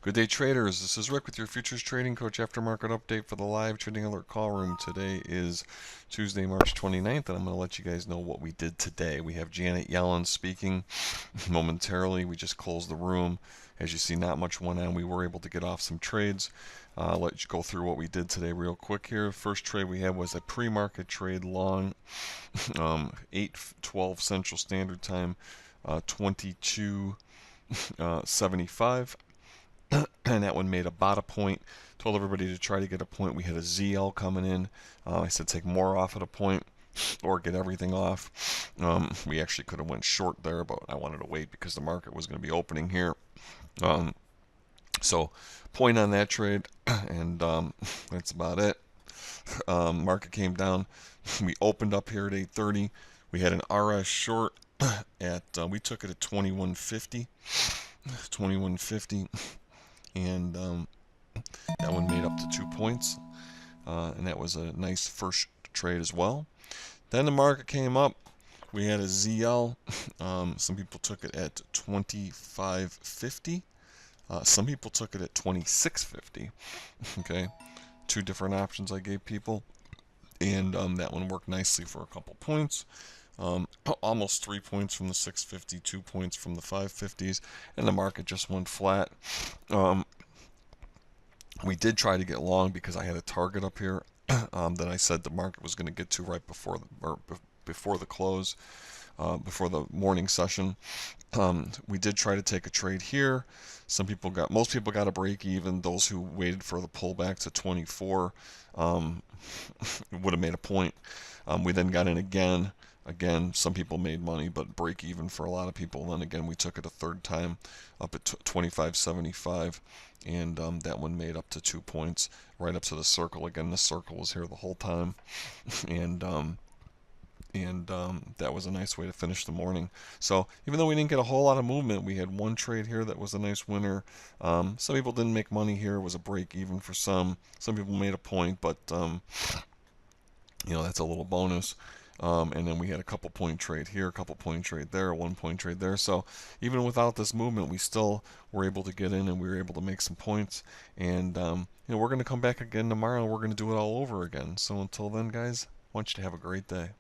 Good day, traders. This is Rick with your Futures Trading Coach Aftermarket Update for the live Trading Alert Call Room. Today is Tuesday, March 29th, and I'm going to let you guys know what we did today. We have Janet Yellen speaking momentarily. We just closed the room. As you see, not much went on. We were able to get off some trades. I'll let you go through what we did today real quick here. First trade we had was a pre-market trade long, 8:12 Central Standard Time, 22.75. And that one made about a point. Told everybody to try to get a point. We had a ZL coming in. I said take more off at a point or get everything off. We actually could have went short there, but I wanted to wait because the market was going to be opening here. So point on that trade, and that's about it. Market came down. We opened up here at 8:30. We had an RS short at we took it at 21.50. 21.50. And that one made up to 2 points, and that was a nice first trade as well. Then the market came up. We had a ZL. Some people took it at 25.50. Some people took it at 26.50. Okay, two different options I gave people, and that one worked nicely for a couple points. Almost 3 points from the 650, 2 points from the 550s, and the market just went flat. We did try to get long because I had a target up here that I said the market was going to get to right before the close, before the morning session. We did try to take a trade here. Most people got a break even. Those who waited for the pullback to 24 would have made a point. We then got in again. Again, some people made money, but break even for a lot of people. Then again, we took it a third time up at 25.75, and that one made up to 2 points, right up to the circle. Again, the circle was here the whole time, and that was a nice way to finish the morning. So even though we didn't get a whole lot of movement, we had one trade here that was a nice winner. Some people didn't make money here. It was a break even for some. Some people made a point, but that's a little bonus. And then we had a couple point trade here, a couple point trade there, a 1 point trade there. So even without this movement, we still were able to get in and we were able to make some points. And we're going to come back again tomorrow and we're going to do it all over again. So until then, guys, I want you to have a great day.